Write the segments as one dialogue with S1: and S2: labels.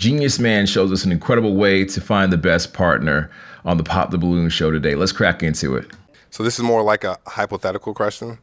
S1: Genius Man shows us an incredible way to find the best partner on the Pop the Balloon show today. Let's crack into it.
S2: So this is more like a hypothetical question.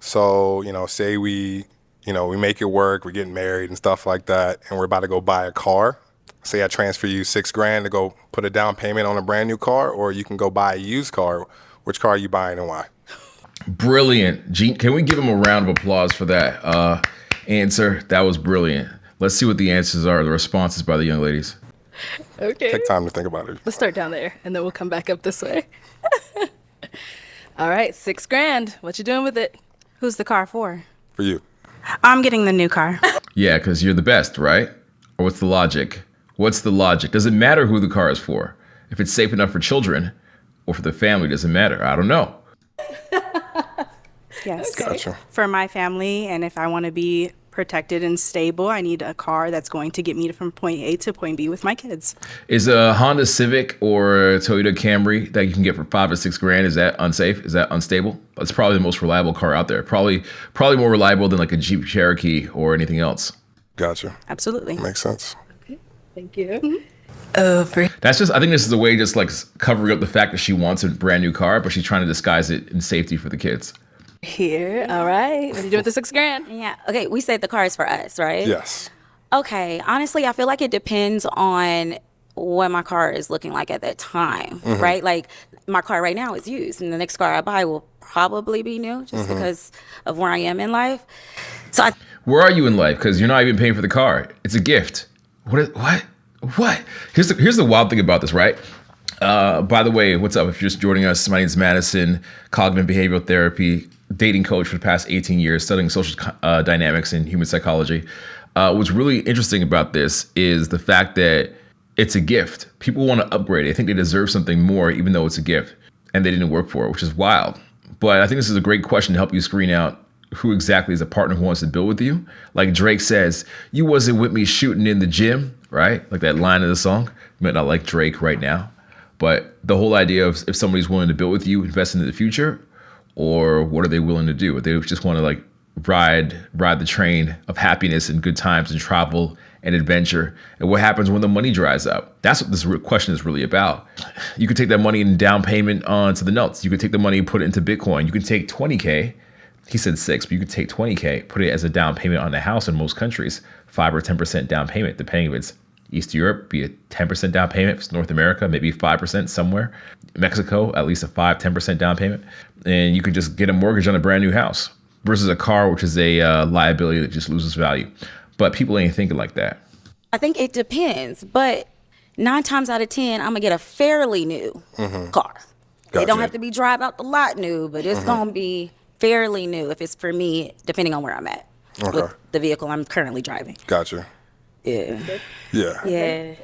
S2: So, say we make it work, we're getting married and stuff like that, and we're about to go buy a car. Say I transfer you $6,000 to go put a down payment on a brand new car, or you can go buy a used car. Which car are you buying and why?
S1: Brilliant. Gene, can we give him a round of applause for that answer? That was brilliant. Let's see what the answers are, the responses by the young ladies.
S3: Okay.
S2: Take time to think about it.
S3: Let's start down there, and then we'll come back up this way. All right, $6,000. What you doing with it?
S4: Who's the car for?
S2: For you.
S4: I'm getting the new car.
S1: Yeah, because you're the best, right? Or what's the logic? What's the logic? Does it matter who the car is for? If it's safe enough for children or for the family, doesn't matter. I don't know.
S4: Yes.
S2: Okay. Gotcha.
S4: For my family, and if I want to be protected and stable, I need a car that's going to get me from point A to point B with my kids.
S1: Is a Honda Civic or a Toyota Camry that you can get for $5 or $6,000, is that unsafe? Is that unstable? That's probably the most reliable car out there. Probably more reliable than like a Jeep Cherokee or anything else.
S2: Gotcha.
S4: Absolutely.
S2: Makes sense.
S3: Okay, thank you.
S1: That's just, I think this is a way just like covering up the fact that she wants a brand new car, but she's trying to disguise it in safety for the kids.
S3: Here, all right. What are you doing with the $6,000?
S5: Yeah. Okay, we said the car is for us, right?
S2: Yes.
S5: Okay. Honestly, I feel like it depends on what my car is looking like at that time, right? Like my car right now is used, and the next car I buy will probably be new just because of where I am in life. So
S1: Where are you in life? Because you're not even paying for the car. It's a gift. What? Here's the wild thing about this, right? By the way, what's up? If you're just joining us, my name is Madison, cognitive behavioral therapy, dating coach for the past 18 years, studying social dynamics and human psychology. What's really interesting about this is the fact that it's a gift. People want to upgrade it. They think they deserve something more, even though it's a gift, and they didn't work for it, which is wild. But I think this is a great question to help you screen out who exactly is a partner who wants to build with you. Like Drake says, you wasn't with me shooting in the gym, right? Like that line of the song. You might not like Drake right now, but the whole idea of if somebody's willing to build with you, invest into the future, or what are they willing to do? They just want to like ride the train of happiness and good times and travel and adventure. And what happens when the money dries up? That's what this question is really about. You could take that money and down payment onto the notes. You could take the money and put it into Bitcoin. You can take $20K. He said 6, but you could take $20K, put it as a down payment on the house in most countries, 5 or 10% down payment, depending if it's East Europe, be a 10% down payment. If it's North America, maybe 5% somewhere. Mexico, at least a 5-10% down payment. And you can just get a mortgage on a brand new house versus a car, which is a liability that just loses value. But people ain't thinking like that.
S5: I think it depends, but 9 times out of 10, I'm gonna get a fairly new car. They don't have to be drive out the lot new, but it's gonna be fairly new if it's for me, depending on where I'm at with the vehicle I'm currently driving.
S2: Gotcha.
S5: Yeah.
S2: I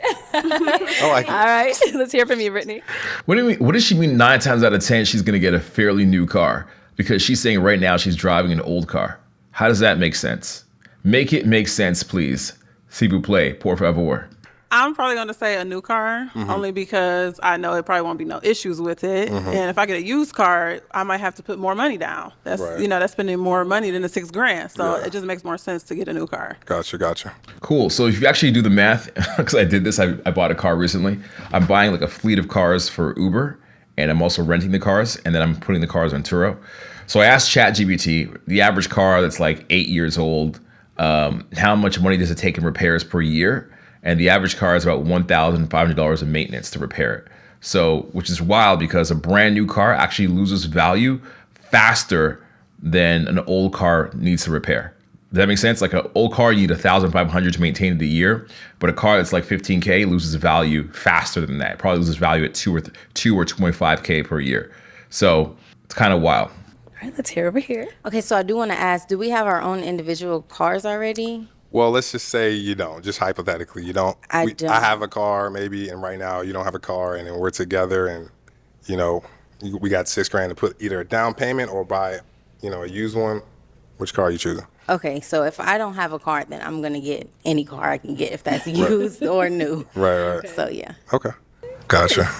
S2: like it.
S3: All right, let's hear from you, Brittany.
S1: What does she mean 9 times out of 10 she's going to get a fairly new car? Because she's saying right now she's driving an old car. How does that make sense? Make it make sense, please. S'il vous plaît, por favor.
S6: I'm probably going to say a new car, only because I know it probably won't be no issues with it. And if I get a used car, I might have to put more money down. That's that's spending more money than the $6,000. So it just makes more sense to get a new car.
S2: Gotcha.
S1: Cool. So if you actually do the math, because I did this, I bought a car recently. I'm buying like a fleet of cars for Uber, and I'm also renting the cars, and then I'm putting the cars on Turo. So I asked ChatGPT, the average car that's like 8 years old, how much money does it take in repairs per year? And the average car is about $1,500 in maintenance to repair it. So, which is wild because a brand new car actually loses value faster than an old car needs to repair. Does that make sense? Like an old car, you need $1,500 to maintain it a year, but a car that's like $15K loses value faster than that. It probably loses value at 2 or 2.5K per year. So it's kind of wild.
S3: All right, let's hear over here.
S5: Okay, so I do want to ask, do we have our own individual cars already?
S2: Well, let's just say you don't. Just hypothetically, you don't.
S5: I don't.
S2: I have a car maybe, and right now you don't have a car, and then we're together, and we got $6,000 to put either a down payment or buy, a used one. Which car are you choosing?
S5: Okay, so if I don't have a car, then I'm gonna get any car I can get if that's used or new.
S2: Right.
S5: So yeah.
S2: Okay. Gotcha.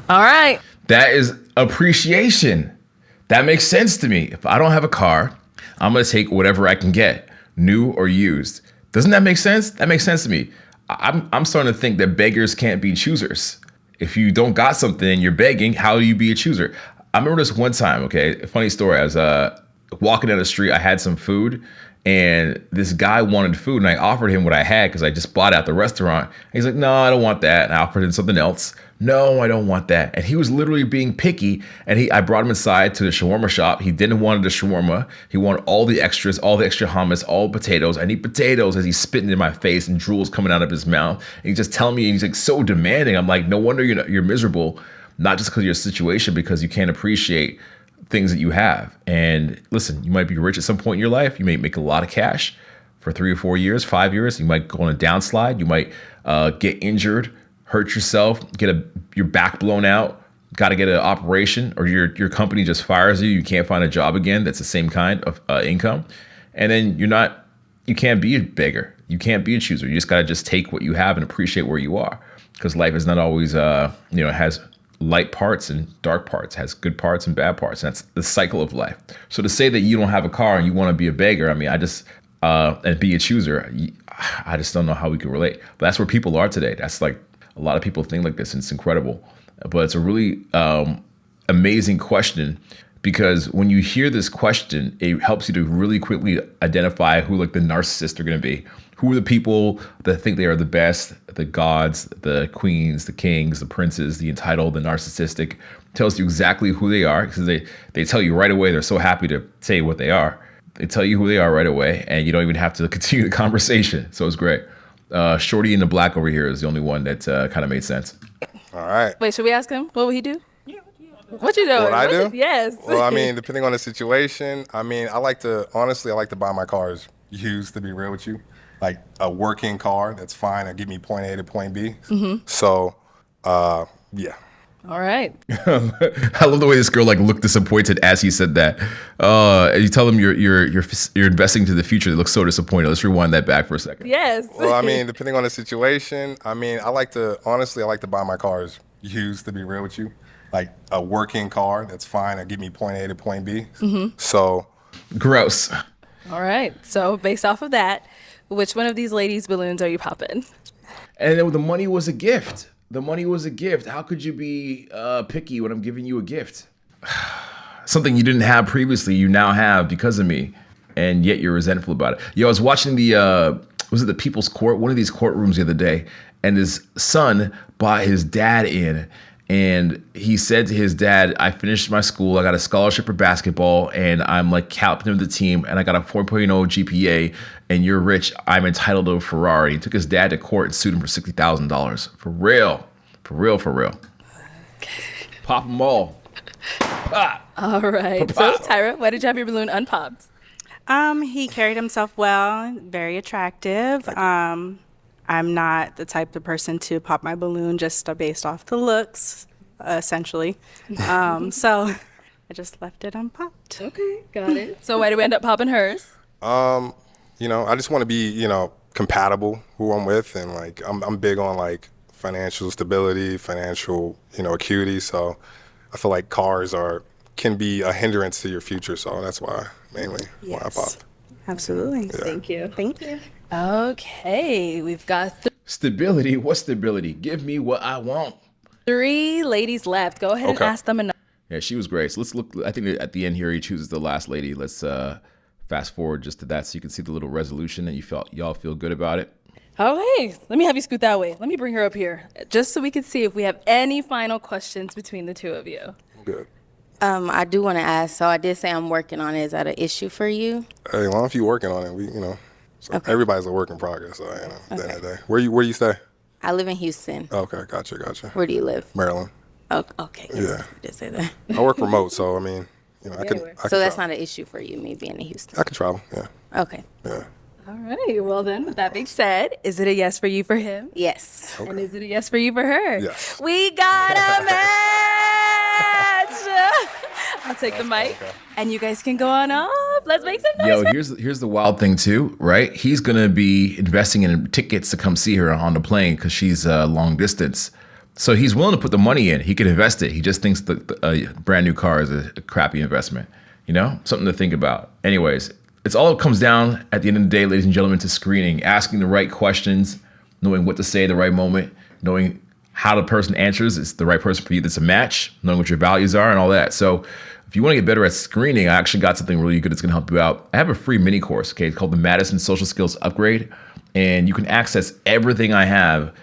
S3: All right.
S1: That is appreciation. That makes sense to me. If I don't have a car, I'm going to take whatever I can get, new or used. Doesn't that make sense? That makes sense to me. I'm starting to think that beggars can't be choosers. If you don't got something and you're begging, how do you be a chooser? I remember this one time, okay, a funny story. I was walking down the street, I had some food, and this guy wanted food, and I offered him what I had because I just bought it at the restaurant. And he's like, no, I don't want that. And I offered him something else. No, I don't want that. And he was literally being picky. And I brought him inside to the shawarma shop. He didn't want the shawarma. He wanted all the extras, all the extra hummus, all potatoes. I need potatoes, as he's spitting in my face and drool's coming out of his mouth. And he's just telling me, and he's like so demanding. I'm like, no wonder you're miserable, not just because of your situation, because you can't appreciate things that you have. And listen, you might be rich at some point in your life. You may make a lot of cash for 3 or 4 years, 5 years. You might go on a downslide. You might get injured, hurt yourself, get your back blown out, got to get an operation, or your company just fires you. You can't find a job again that's the same kind of income. And then you can't be a beggar. You can't be a chooser. You just got to just take what you have and appreciate where you are, because life is not always, has light parts and dark parts, has good parts and bad parts. And that's the cycle of life. So to say that you don't have a car and you want to be a beggar, I mean, and be a chooser, I just don't know how we can relate. But that's where people are today. That's like, a lot of people think like this, and it's incredible. But it's a really amazing question, because when you hear this question, it helps you to really quickly identify who like the narcissists are going to be. Who are the people that think they are the best, the gods, the queens, the kings, the princes, the entitled, the narcissistic. Tells you exactly who they are, because they tell you right away. They're so happy to say what they are. They tell you who they are right away, and you don't even have to continue the conversation. So it's great. Shorty in the black over here is the only one that kind of made sense.
S2: All right.
S3: Wait, should we ask him? What would he do? What you doing?
S2: What I do?
S3: Yes.
S2: Well, I mean, depending on the situation, I mean, I like to buy my cars used, to be real with you. Like a working car that's fine and give me point A to point B. Mm-hmm. So, yeah.
S3: All right.
S1: I love the way this girl like looked disappointed as he said that. You tell them you're investing to the future. They look so disappointed. Let's rewind that back for a second.
S3: Yes.
S2: Well, I mean, depending on the situation, I mean, I like to buy my cars used, to be real with you. Like a working car that's fine and give me point A to point B. Mm-hmm. So,
S1: gross.
S3: All right. So based off of that, which one of these ladies' balloons are you popping?
S1: And then the money was a gift. The money was a gift. How could you be picky when I'm giving you a gift? Something you didn't have previously, you now have because of me, and yet you're resentful about it. Yo, I was watching the People's Court, one of these courtrooms the other day, and his son brought his dad in, and he said to his dad, I finished my school, I got a scholarship for basketball, and I'm like captain of the team, and I got a 4.0 GPA, and you're rich, I'm entitled to a Ferrari. He took his dad to court and sued him for $60,000. For real. For real, for real. Pop them all. Pop.
S3: All right.
S1: Pop.
S3: So, Tyra, why did you have your balloon unpopped?
S4: He carried himself well, very attractive. I'm not the type of person to pop my balloon just based off the looks, essentially. So I just left it unpopped.
S3: Okay, got it. So why did we end up popping hers?
S2: I just want to be, compatible who I'm with, and like I'm big on like financial stability, financial, acuity. So I feel like cars can be a hindrance to your future. So that's why mainly why I popped.
S4: Absolutely.
S2: Yeah.
S3: Thank you.
S4: Thank you.
S3: Okay, we've got
S1: Stability? What stability? Give me what I want.
S3: 3 ladies left. Go ahead and
S2: Okay.
S3: ask them another.
S1: Yeah, she was great. So let's look. I think at the end here, he chooses the last lady. Let's fast forward just to that so you can see the little resolution and y'all feel good about it.
S3: Okay, let me have you scoot that way. Let me bring her up here, just so we can see if we have any final questions between the two of you.
S2: Good.
S5: I do want to ask. So I did say I'm working on it. Is that an issue for you?
S2: Hey, as long as you're working on it, so
S5: Okay.
S2: everybody's a work in progress. So, at the end of the day. Where you stay?
S5: I live in Houston.
S2: Okay, gotcha.
S5: Where do you live?
S2: Maryland.
S5: Oh, okay. Yes,
S2: Yeah.
S5: you did say that.
S2: I work remote, so I mean, I can
S5: So that's
S2: travel.
S5: not an issue for you, me being in Houston.
S2: I can travel. Yeah.
S5: Okay.
S2: Yeah.
S3: All right, well then, with that being said, is it a yes for you for him?
S5: Yes.
S3: And is it a yes for you for her?
S2: Yes.
S3: We got a match! I'll take the mic, and you guys can go on up. Let's make some noise.
S1: Yo, here's the wild thing too, right? He's gonna be investing in tickets to come see her on the plane because she's long distance. So he's willing to put the money in. He could invest it. He just thinks a brand new car is a crappy investment. Something to think about. Anyways, it's all comes down at the end of the day, ladies and gentlemen, to screening, asking the right questions, knowing what to say at the right moment, knowing how the person answers is the right person for you that's a match, knowing what your values are and all that. So if you want to get better at screening, I actually got something really good that's going to help you out. I have a free mini course, okay? It's called the Madison Social Skills Upgrade. And you can access everything I have